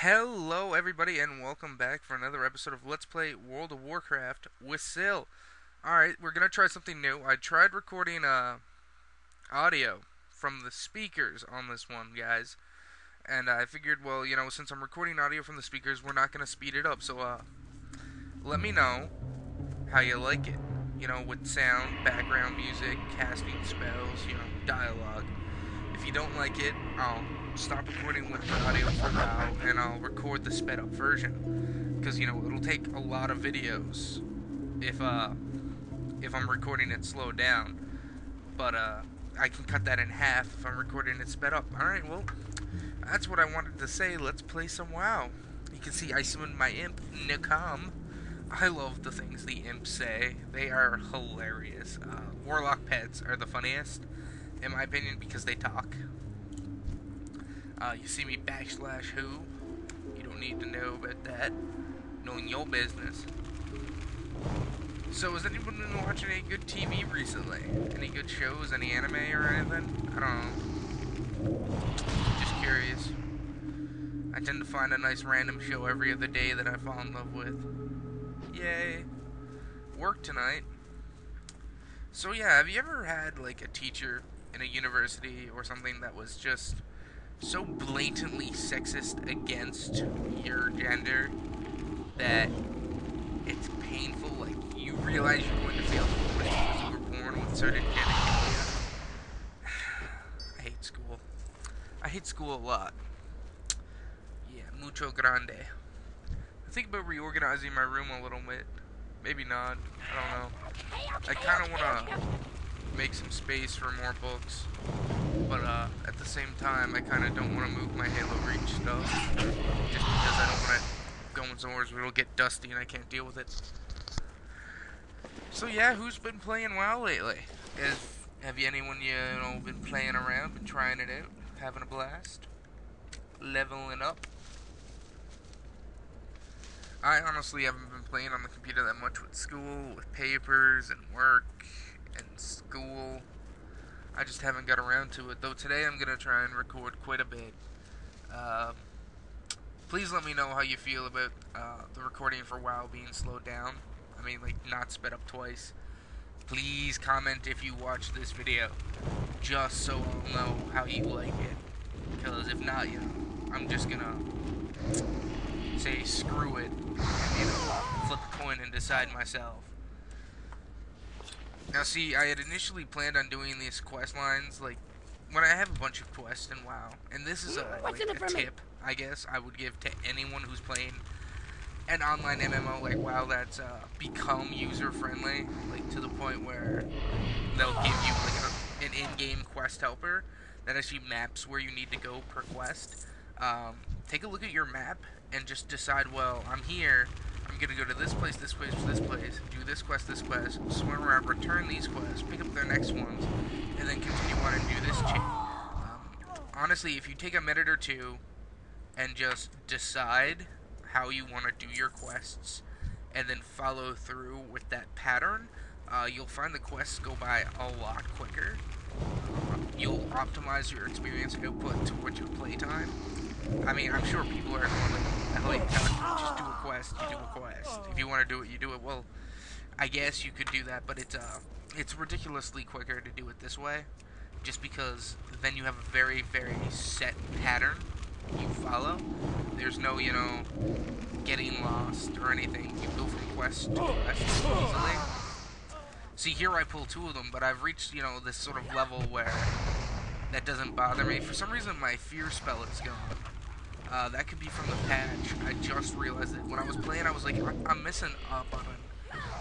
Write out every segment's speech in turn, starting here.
Hello, everybody, and welcome back for another episode of Let's Play World of Warcraft with Sil. Alright, we're gonna try something new. I tried recording audio from the speakers on this one, guys. And I figured, well, since I'm recording audio from the speakers, we're not gonna speed it up. So, let me know how you like it. With sound, background music, casting spells, dialogue. If you don't like it, I'll stop recording with the audio for now, and I'll record the sped up version. Because it'll take a lot of videos if I'm recording it slowed down. But I can cut that in half if I'm recording it sped up. All right, well, that's what I wanted to say. Let's play some WoW. You can see I summoned my imp, Nikam. I love the things the imps say. They are hilarious. Warlock pets are the funniest, in my opinion, because they talk. You see me / who? You don't need to know about that. Knowing your business. So, has anyone been watching any good TV recently? Any good shows? Any anime or anything? I don't know. Just curious. I tend to find a nice random show every other day that I fall in love with. Yay. Work tonight. So yeah, have you ever had like a teacher in a university or something that was just so blatantly sexist against your gender that it's painful? Like, you realize you're going to fail school because you were born with certain genitalia. I hate school. I hate school a lot. Yeah, mucho grande. I think about reorganizing my room a little bit. Maybe not. I don't know. I kind of want to make some space for more books. But at the same time, I kind of don't want to move my Halo Reach stuff. Just because I don't want it going somewhere where it'll get dusty and I can't deal with it. So yeah, who's been playing WoW lately? Have you anyone been playing around, been trying it out, having a blast, leveling up? I honestly haven't been playing on the computer that much with school, with papers and work and school. I just haven't got around to it, though today I'm going to try and record quite a bit. Please let me know how you feel about the recording for WoW being slowed down. I mean, like, not sped up twice. Please comment if you watch this video, just so I'll know how you like it. Because if not, I'm just going to say screw it and, flip a coin and decide myself. Now see, I had initially planned on doing these quest lines, like, when I have a bunch of quests in WoW, and this is a tip, I guess, I would give to anyone who's playing an online MMO like WoW that's become user-friendly, like, to the point where they'll give you, like, an in-game quest helper that actually maps where you need to go per quest. Take a look at your map and just decide, well, I'm here, I'm gonna go to this place, this place, this place, do this quest, swim around, return these quests, pick up their next ones, and then continue on and do this chain. Honestly, if you take a minute or two and just decide how you want to do your quests, and then follow through with that pattern, you'll find the quests go by a lot quicker. You'll optimize your experience output towards your playtime. I mean, I'm sure people are going like, just do a quest, you do a quest. If you want to do it, you do it. Well, I guess you could do that, but it's ridiculously quicker to do it this way, just because then you have a very, very set pattern you follow. There's no, getting lost or anything. You go from quest to quest easily. See, here I pull 2 of them, but I've reached, this sort of level where that doesn't bother me. For some reason, my fear spell is gone. That could be from the patch. I just realized it. When I was playing, I was like, I'm missing a button.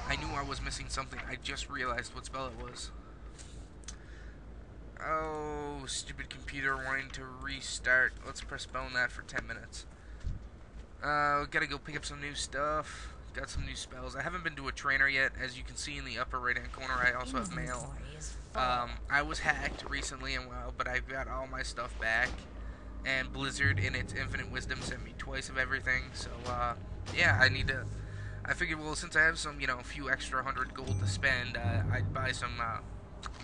I knew I was missing something. I just realized what spell it was. Oh, stupid computer wanting to restart. Let's press spell on that for 10 minutes. Gotta go pick up some new stuff. Got some new spells. I haven't been to a trainer yet. As you can see in the upper right hand corner, I also have mail. I was hacked recently and WoW, but I've got all my stuff back. And Blizzard, in its infinite wisdom, sent me twice of everything. So, yeah, I figured, well, since I have some, a few extra 100 gold to spend, I'd buy some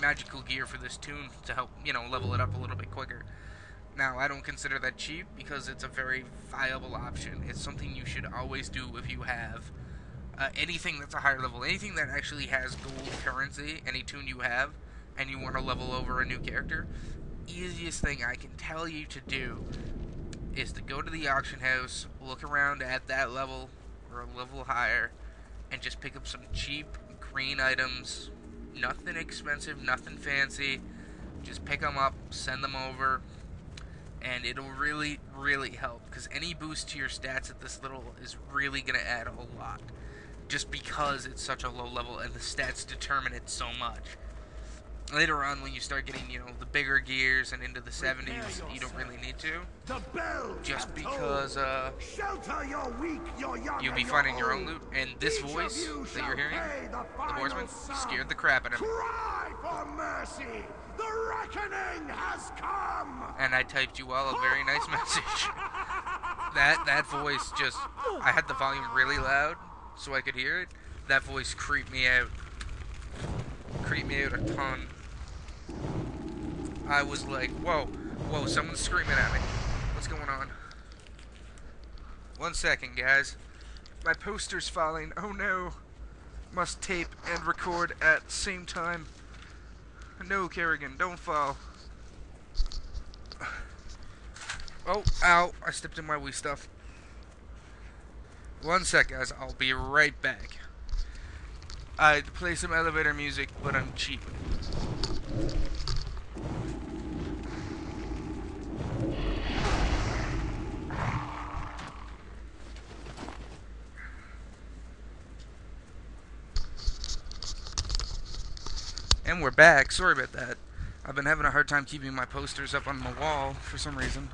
magical gear for this tune to help, level it up a little bit quicker. Now, I don't consider that cheap because it's a very viable option. It's something you should always do if you have anything that's a higher level, anything that actually has gold currency, any toon you have, and you want to level over a new character. Easiest thing I can tell you to do is to go to the auction house, look around at that level or a level higher, and just pick up some cheap green items. Nothing expensive, nothing fancy. Just pick them up, send them over, and it'll really, really help. Because any boost to your stats at this little is really going to add a lot. Just because it's such a low level and the stats determine it so much. Later on, when you start getting, the bigger gears and into the 70s, you don't really need to. Just because you'll be finding your own loot. And this voice that you're hearing, the horseman, scared the crap out of me. Cry for mercy! The reckoning has come! And I typed you all a very nice message. That voice just... I had the volume really loud so I could hear it. That voice creeped me out. Creeped me out a ton. I was like, whoa, someone's screaming at me. What's going on? 1 second, guys. My poster's falling. Oh no. Must tape and record at the same time. No, Kerrigan, don't fall. Oh, ow. I stepped in my wee stuff. 1 sec, guys. I'll be right back. I'd play some elevator music, but I'm cheap. And we're back. Sorry about that. I've been having a hard time keeping my posters up on the wall for some reason.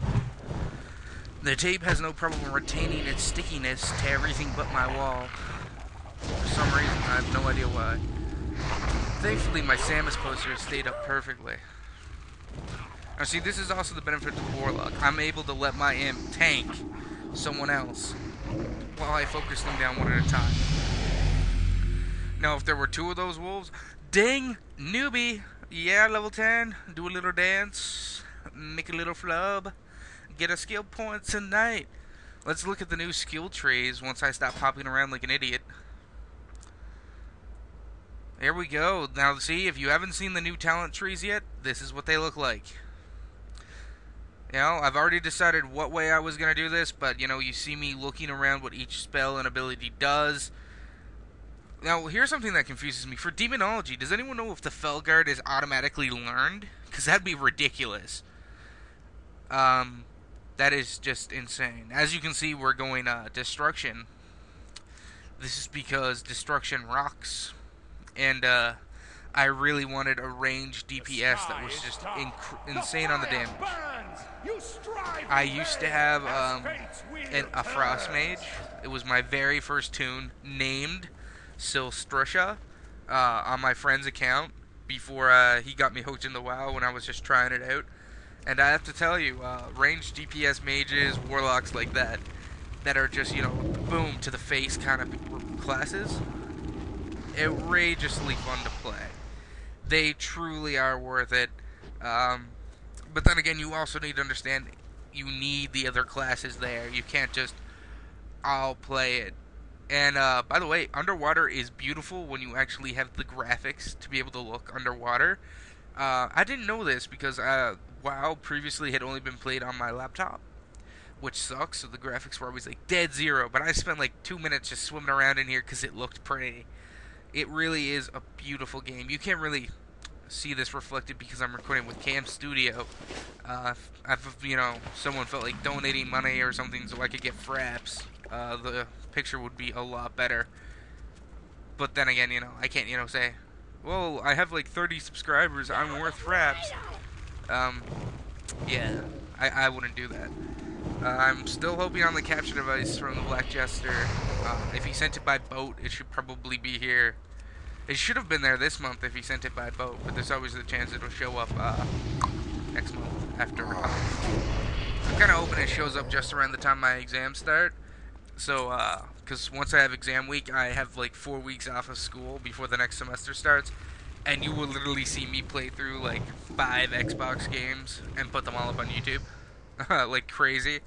The tape has no problem retaining its stickiness to everything but my wall. For some reason, I have no idea why. Thankfully, my Samus poster stayed up perfectly. Now see, this is also the benefit of Warlock. I'm able to let my imp tank someone else while I focus them down one at a time. Now, if there were two of those wolves, ding! Newbie! Yeah, level 10. Do a little dance. Make a little flub. Get a skill point tonight. Let's look at the new skill trees once I stop hopping around like an idiot. There we go. Now, see, if you haven't seen the new talent trees yet, this is what they look like. I've already decided what way I was going to do this, but, you see me looking around what each spell and ability does. Now, here's something that confuses me. For Demonology, does anyone know if the Felguard is automatically learned? Because that'd be ridiculous. That is just insane. As you can see, we're going, Destruction. This is because Destruction rocks. And, I really wanted a ranged DPS that was just insane on the damage. I used to have, a Frost Mage. It was my very first toon, named Silstrusha, on my friend's account before he got me hooked into WoW when I was just trying it out. And I have to tell you, ranged DPS mages, warlocks like that are just, boom to the face kind of classes, outrageously fun to play. They truly are worth it. But then again, you also need to understand you need the other classes there. You can't just all play it. And, by the way, underwater is beautiful when you actually have the graphics to be able to look underwater. I didn't know this because, WoW previously had only been played on my laptop, which sucks, so the graphics were always, dead zero. But I spent, 2 minutes just swimming around in here because it looked pretty. It really is a beautiful game. You can't really see this reflected because I'm recording with Cam Studio. Someone felt like donating money or something so I could get fraps, the picture would be a lot better. But then again, I can't, say, well, I have 30 subscribers, I'm worth fraps. Yeah, I wouldn't do that. I'm still hoping on the capture device from the Black Jester. If he sent it by boat, it should probably be here. It should have been there this month if he sent it by boat, but there's always the chance it'll show up next month after. I'm kind of hoping it shows up just around the time my exams start. So, because once I have exam week, I have 4 weeks off of school before the next semester starts. And you will literally see me play through 5 Xbox games and put them all up on YouTube. like crazy.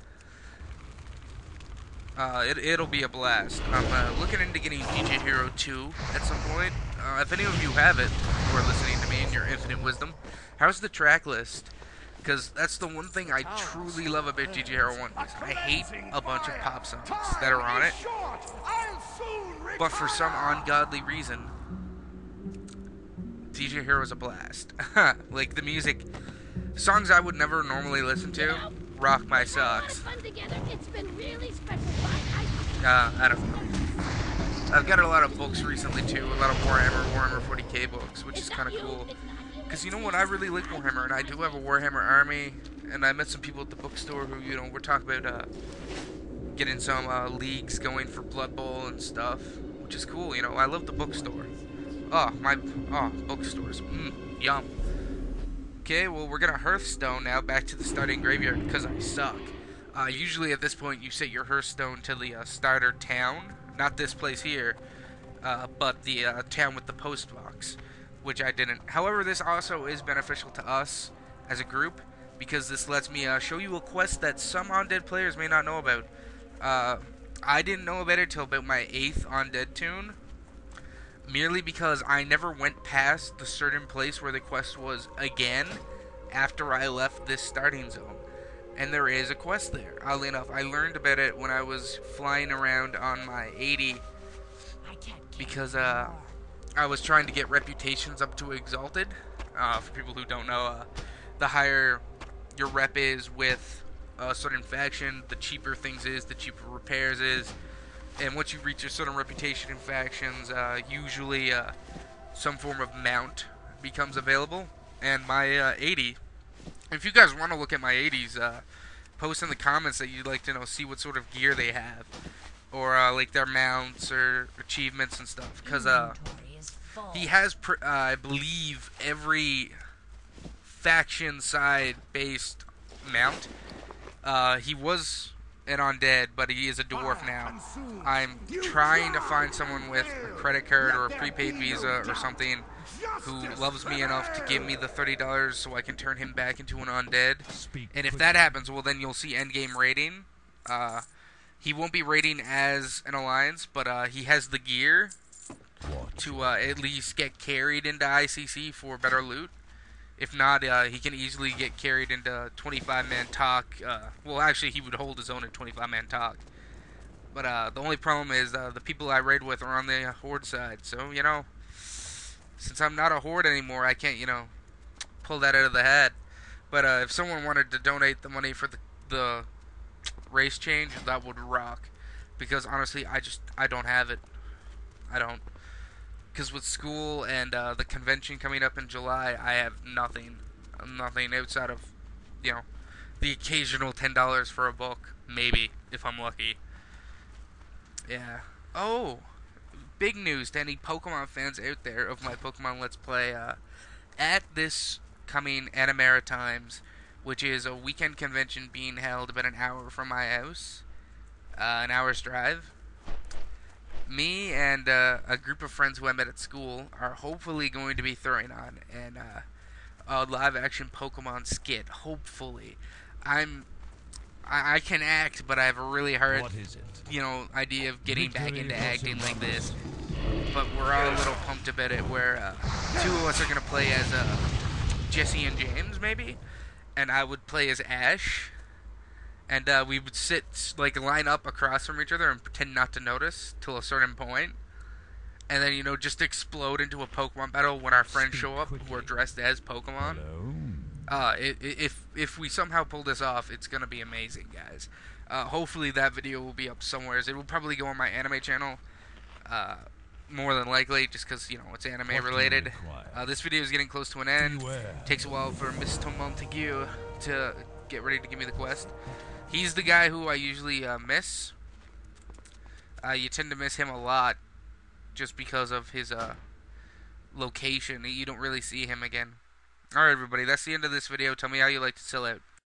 It'll be a blast. I'm looking into getting DJ Hero 2 at some point. If any of you have it, who are listening to me in your infinite wisdom, how's the track list? Because that's the one thing I truly love about DJ Hero 1. Is I hate a bunch of pop songs that are on it. But for some ungodly reason, DJ Hero is a blast. Like the music, songs I would never normally listen to, rock my socks. I don't know. I've got a lot of books recently too, a lot of Warhammer 40k books, which is kind of cool. Because you know what, I really like Warhammer, and I do have a Warhammer army, and I met some people at the bookstore who, you know, we're talking about getting some leagues going for Blood Bowl and stuff, which is cool, you know. I love the bookstore. Bookstores. Yum. Okay, well, we're gonna Hearthstone now, back to the starting graveyard, because I suck. Usually at this point, you set your Hearthstone to the starter town. Not this place here, but the town with the post box, which I didn't. However, this also is beneficial to us as a group, because this lets me show you a quest that some Undead players may not know about. I didn't know about it till about my 8th Undead tune, merely because I never went past the certain place where the quest was again after I left this starting zone. And there is a quest there. Oddly enough, I learned about it when I was flying around on my 80, because I was trying to get reputations up to Exalted. For people who don't know, the higher your rep is with a certain faction, the cheaper things is, the cheaper repairs is. And once you reach a certain reputation in factions, usually some form of mount becomes available. And my 80, if you guys want to look at my 80s, post in the comments that you'd like to know, see what sort of gear they have, or like their mounts or achievements and stuff. Because he has, I believe, every faction side based mount. He was an undead, but he is a dwarf now. I'm trying to find someone with a credit card or a prepaid visa or something who loves me enough to give me the $30 so I can turn him back into an undead. And if that happens, well, then you'll see endgame rating. He won't be rating as an alliance, but he has the gear to at least get carried into ICC for better loot. If not, he can easily get carried into 25-man talk. Well, actually, he would hold his own at 25-man talk. But the only problem is the people I raid with are on the Horde side. So, you know, since I'm not a Horde anymore, I can't, you know, pull that out of the hat. But if someone wanted to donate the money for the race change, that would rock. Because, honestly, I don't have it. I don't. Because with school and the convention coming up in July, I have nothing. Nothing outside of, you know, the occasional $10 for a book. Maybe, if I'm lucky. Yeah. Oh! Big news to any Pokemon fans out there of my Pokemon Let's Play. At this coming Animaritimes, which is a weekend convention being held about an hour from my house. An hour's drive. Me and a group of friends who I met at school are hopefully going to be throwing on a live-action Pokemon skit. Hopefully, I can act, but I have a really hard, you know, idea of getting back into acting like this. But we're all a little pumped about it. Where 2 of us are gonna play as Jesse and James, maybe, and I would play as Ash. And we would sit, like, line up across from each other and pretend not to notice till a certain point. And then, you know, just explode into a Pokemon battle when our friends show up who are dressed as Pokemon. If we somehow pull this off, it's going to be amazing, guys. Hopefully that video will be up somewhere. It will probably go on my anime channel, more than likely, just because, you know, it's anime related. This video is getting close to an end. Takes a while for Mr. Montague to get ready to give me the quest. He's the guy who I usually miss. You tend to miss him a lot just because of his location. You don't really see him again. Alright, everybody, that's the end of this video. Tell me how you like to chill out.